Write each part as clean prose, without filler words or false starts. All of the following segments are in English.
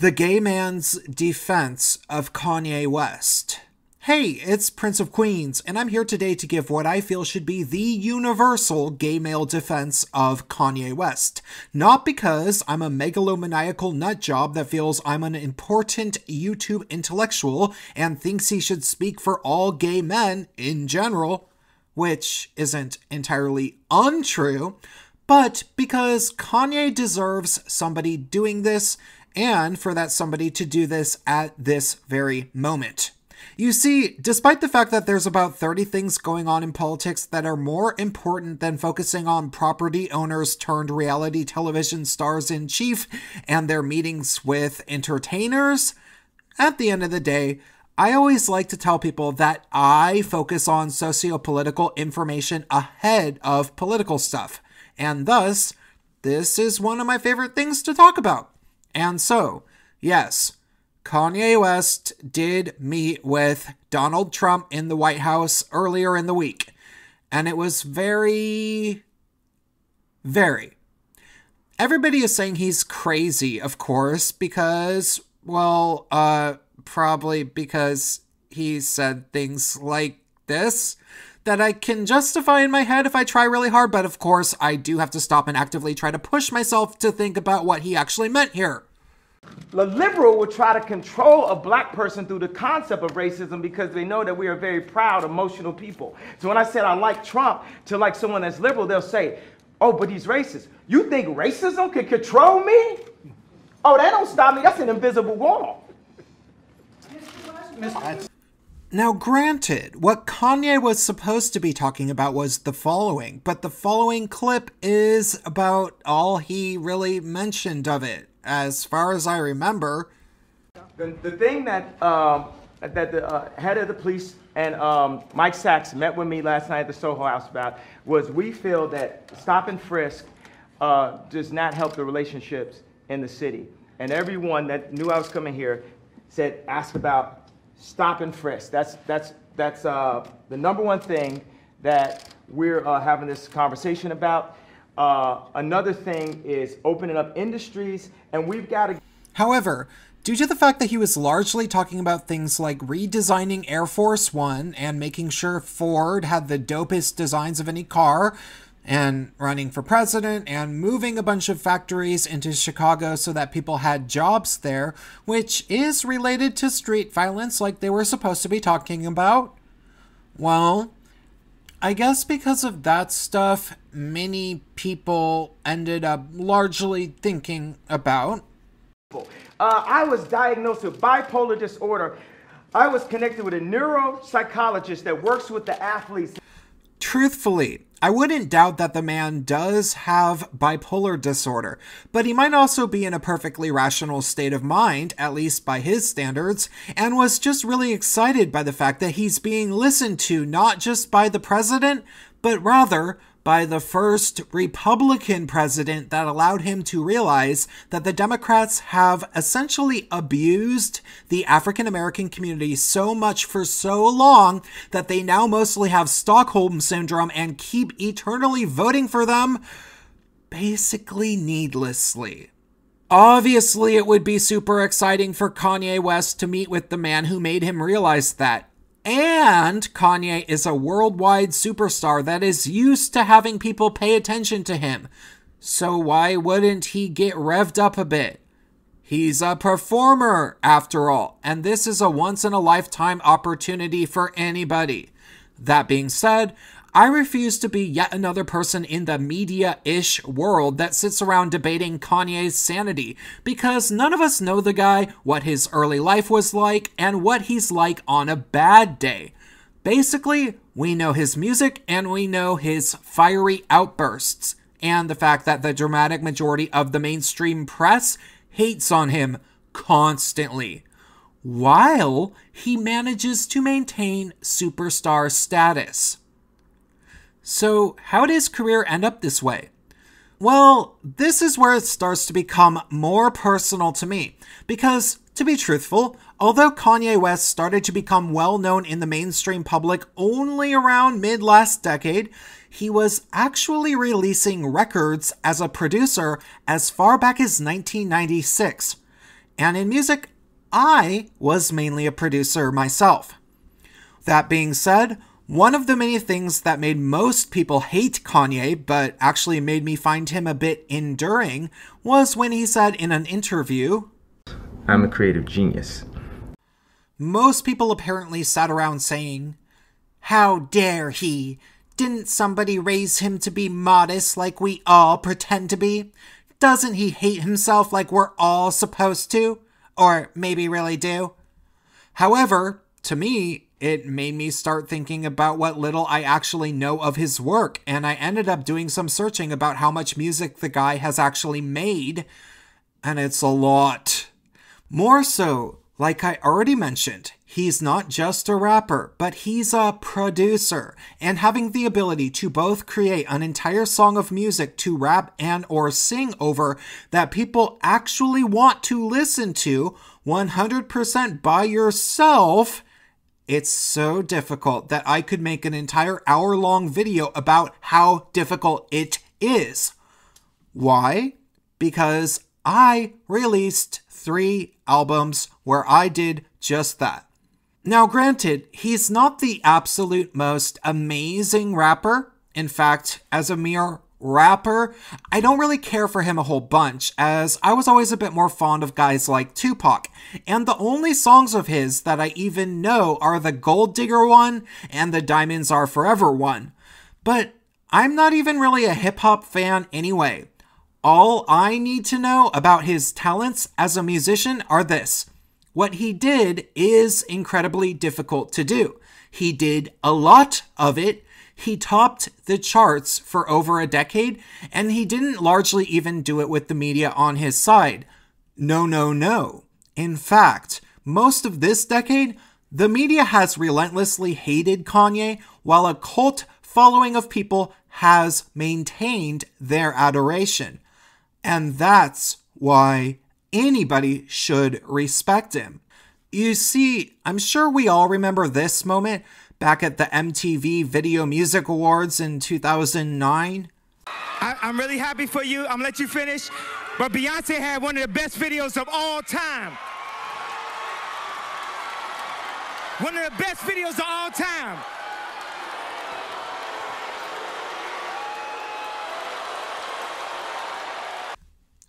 The gay man's defense of Kanye West. Hey, it's Prince of Queens, and I'm here today to give what I feel should be the universal gay male defense of Kanye West. Not because I'm a megalomaniacal nutjob that feels I'm an important YouTube intellectual and thinks he should speak for all gay men in general, which isn't entirely untrue, but because Kanye deserves somebody doing this, and for that somebody to do this at this very moment. You see, despite the fact that there's about 30 things going on in politics that are more important than focusing on property owners turned reality television stars-in-chief and their meetings with entertainers, at the end of the day, I always like to tell people that I focus on socio-political information ahead of political stuff, and thus, this is one of my favorite things to talk about. And so, yes, Kanye West did meet with Donald Trump in the White House earlier in the week. And it was very. Everybody is saying he's crazy, of course, because, well, probably because he said things like this that I can justify in my head if I try really hard, but of course I do have to stop and actively try to push myself to think about what he actually meant here. The liberal will try to control a black person through the concept of racism because they know that we are very proud, emotional people. So when I said I like Trump to like someone that's liberal, they'll say, oh, but he's racist. You think racism can control me? Oh, that don't stop me. That's an invisible wall. Now, granted, what Kanye was supposed to be talking about was the following, but the following clip is about all he really mentioned of it, as far as I remember. The thing that the head of the police and Mike Sachs met with me last night at the Soho House about was we feel that stop and frisk does not help the relationships in the city. And everyone that knew I was coming here said, ask about stop and frisk. That's the number one thing that we're having this conversation about. Another thing is opening up industries, and we've got to. However, due to the fact that he was largely talking about things like redesigning Air Force One and making sure Ford had the dopest designs of any car, and running for president, and moving a bunch of factories into Chicago so that people had jobs there, which is related to street violence like they were supposed to be talking about, well, I guess because of that stuff, many people ended up largely thinking about. I was diagnosed with bipolar disorder. I was connected with a neuropsychologist that works with the athletes. Truthfully, I wouldn't doubt that the man does have bipolar disorder, but he might also be in a perfectly rational state of mind, at least by his standards, and was just really excited by the fact that he's being listened to not just by the president, but rather by the first Republican president that allowed him to realize that the Democrats have essentially abused the African American community so much for so long that they now mostly have Stockholm syndrome and keep eternally voting for them, basically needlessly. Obviously, it would be super exciting for Kanye West to meet with the man who made him realize that. And Kanye is a worldwide superstar that is used to having people pay attention to him. So why wouldn't he get revved up a bit? He's a performer, after all, and this is a once-in-a-lifetime opportunity for anybody. That being said, I refuse to be yet another person in the media-ish world that sits around debating Kanye's sanity, because none of us know the guy, what his early life was like, and what he's like on a bad day. Basically, we know his music and we know his fiery outbursts, and the fact that the dramatic majority of the mainstream press hates on him constantly, while he manages to maintain superstar status. So, how did his career end up this way? Well, this is where it starts to become more personal to me, because, to be truthful, although Kanye West started to become well known in the mainstream public only around mid-last decade, he was actually releasing records as a producer as far back as 1996. And in music, I was mainly a producer myself. That being said, one of the many things that made most people hate Kanye, but actually made me find him a bit enduring, was when he said in an interview, "I'm a creative genius." Most people apparently sat around saying, "How dare he? Didn't somebody raise him to be modest like we all pretend to be? Doesn't he hate himself like we're all supposed to? Or maybe really do?" However, to me, it made me start thinking about what little I actually know of his work, and I ended up doing some searching about how much music the guy has actually made, and it's a lot. More so, like I already mentioned, he's not just a rapper, but he's a producer, and having the ability to both create an entire song of music to rap and or sing over that people actually want to listen to 100% by yourself, it's so difficult that I could make an entire hour-long video about how difficult it is. Why? Because I released 3 albums where I did just that. Now, granted, he's not the absolute most amazing rapper. In fact, as a mere rapper, I don't really care for him a whole bunch, as I was always a bit more fond of guys like Tupac, and the only songs of his that I even know are the Gold Digger one and the Diamonds Are Forever one. But I'm not even really a hip-hop fan anyway. All I need to know about his talents as a musician are this. What he did is incredibly difficult to do. He did a lot of it. He topped the charts for over a decade, and he didn't largely even do it with the media on his side. No. In fact, most of this decade, the media has relentlessly hated Kanye, while a cult following of people has maintained their adoration. And that's why anybody should respect him. You see, I'm sure we all remember this moment back at the MTV Video Music Awards in 2009. I'm really happy for you. I'm gonna let you finish. But Beyonce had one of the best videos of all time. One of the best videos of all time.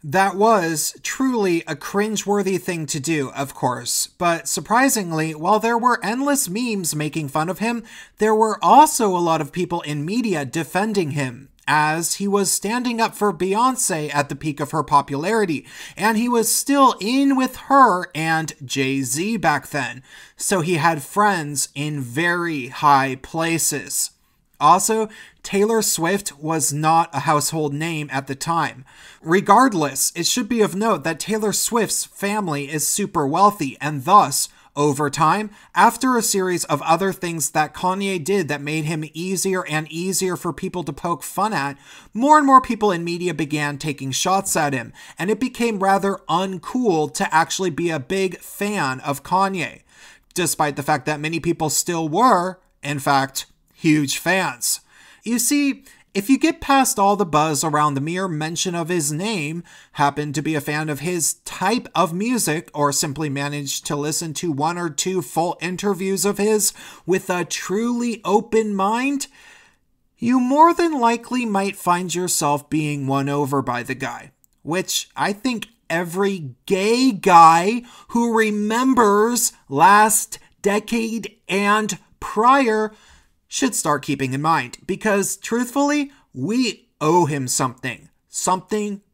That was truly a cringeworthy thing to do, of course, but surprisingly, while there were endless memes making fun of him, there were also a lot of people in media defending him, as he was standing up for Beyonce at the peak of her popularity, and he was still in with her and Jay-Z back then, so he had friends in very high places. Also, Taylor Swift was not a household name at the time. Regardless, it should be of note that Taylor Swift's family is super wealthy, and thus, over time, after a series of other things that Kanye did that made him easier and easier for people to poke fun at, more and more people in media began taking shots at him, and it became rather uncool to actually be a big fan of Kanye, despite the fact that many people still were, in fact, huge fans. You see, if you get past all the buzz around the mere mention of his name, happen to be a fan of his type of music, or simply manage to listen to 1 or 2 full interviews of his with a truly open mind, you more than likely might find yourself being won over by the guy, which I think every gay guy who remembers last decade and prior should start keeping in mind, because truthfully, we owe him something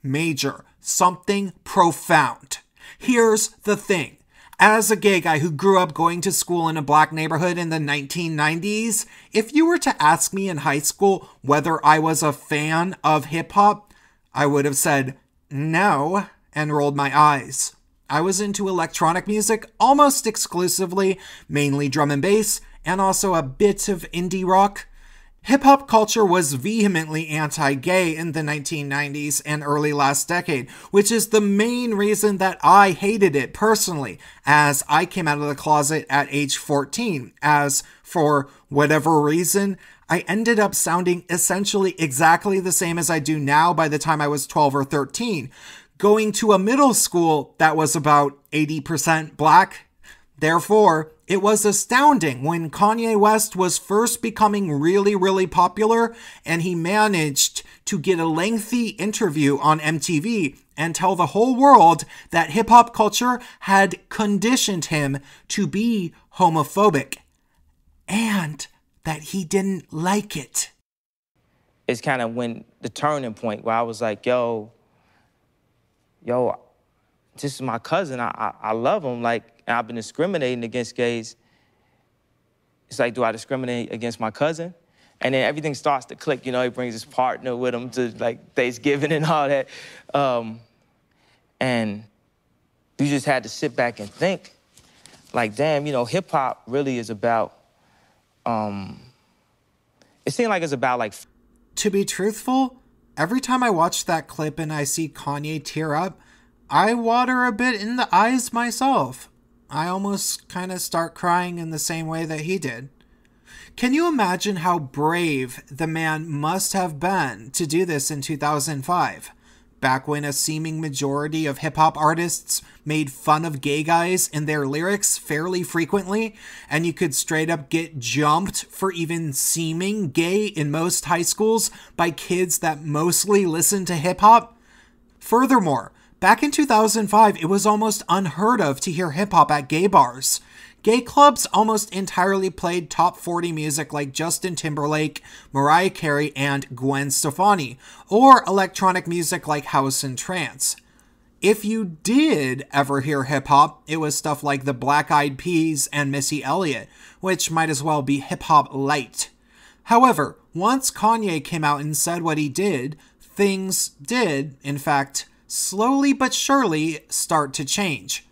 major, something profound. Here's the thing. As a gay guy who grew up going to school in a black neighborhood in the 1990s, if you were to ask me in high school whether I was a fan of hip-hop, I would have said no and rolled my eyes. I was into electronic music almost exclusively, mainly drum and bass, and also a bit of indie rock. Hip-hop culture was vehemently anti-gay in the 1990s and early last decade, which is the main reason that I hated it personally, as I came out of the closet at age 14, as for whatever reason, I ended up sounding essentially exactly the same as I do now by the time I was 12 or 13. going to a middle school that was about 80% black. Therefore, it was astounding when Kanye West was first becoming really, really popular and he managed to get a lengthy interview on MTV and tell the whole world that hip-hop culture had conditioned him to be homophobic and that he didn't like it. It's kind of when the turning point where I was like, yo, this is my cousin. I love him. Like, and I've been discriminating against gays. It's like, do I discriminate against my cousin? And then everything starts to click. You know, he brings his partner with him to, like, Thanksgiving and all that. And you just had to sit back and think, like, damn, you know, hip-hop really is about, it seemed like it's about, like... To be truthful, every time I watch that clip and I see Kanye tear up, I water a bit in the eyes myself. I almost kind of start crying in the same way that he did. Can you imagine how brave the man must have been to do this in 2005? Back when a seeming majority of hip-hop artists made fun of gay guys in their lyrics fairly frequently, and you could straight up get jumped for even seeming gay in most high schools by kids that mostly listen to hip-hop? Furthermore, back in 2005, it was almost unheard of to hear hip-hop at gay bars. Gay clubs almost entirely played top 40 music like Justin Timberlake, Mariah Carey, and Gwen Stefani, or electronic music like house and trance. If you did ever hear hip-hop, it was stuff like the Black Eyed Peas and Missy Elliott, which might as well be hip-hop light. However, once Kanye came out and said what he did, things did, in fact, slowly but surely start to change.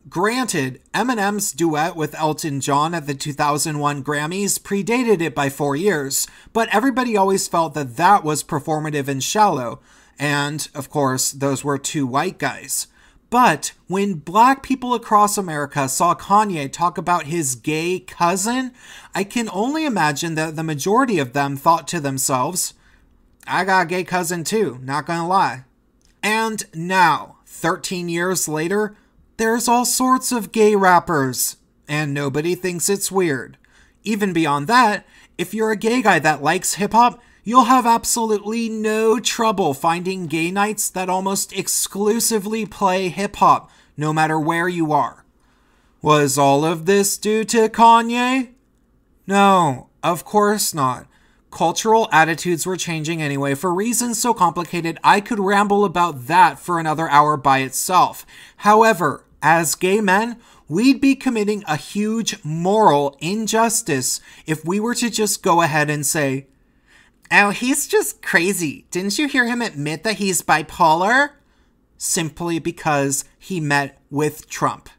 Granted, Eminem's duet with Elton John at the 2001 Grammys predated it by 4 years, but everybody always felt that that was performative and shallow, and, of course, those were two white guys. But when black people across America saw Kanye talk about his gay cousin, I can only imagine that the majority of them thought to themselves, I got a gay cousin too, not gonna lie. And now, 13 years later, there's all sorts of gay rappers, and nobody thinks it's weird. Even beyond that, if you're a gay guy that likes hip-hop, you'll have absolutely no trouble finding gay nights that almost exclusively play hip-hop, no matter where you are. Was all of this due to Kanye? No, of course not. Cultural attitudes were changing anyway for reasons so complicated I could ramble about that for another hour by itself. However, as gay men, we'd be committing a huge moral injustice if we were to just go ahead and say, oh, he's just crazy. Didn't you hear him admit that he's bipolar? Simply because he met with Trump.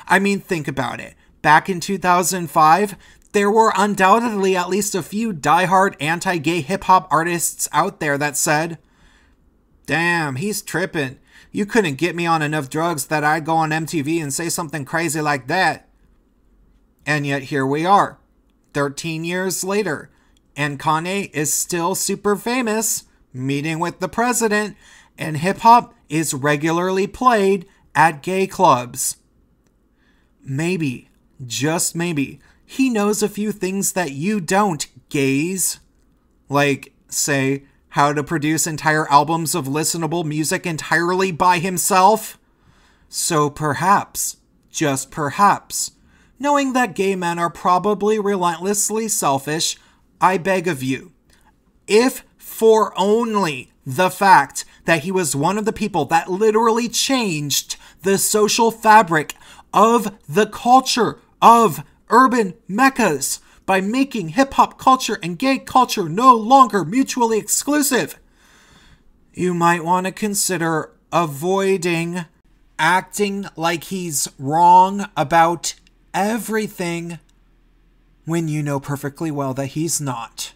I mean, think about it. Back in 2005, there were undoubtedly at least a few diehard anti-gay hip-hop artists out there that said, damn, he's tripping. You couldn't get me on enough drugs that I'd go on MTV and say something crazy like that. And yet here we are, 13 years later, and Kanye is still super famous, meeting with the president, and hip-hop is regularly played at gay clubs. Maybe, just maybe, he knows a few things that you don't, gays. Like, say, how to produce entire albums of listenable music entirely by himself? So perhaps, just perhaps, knowing that gay men are probably relentlessly selfish, I beg of you, if for only the fact that he was one of the people that literally changed the social fabric of the culture of urban meccas, by making hip-hop culture and gay culture no longer mutually exclusive, you might want to consider avoiding acting like he's wrong about everything when you know perfectly well that he's not.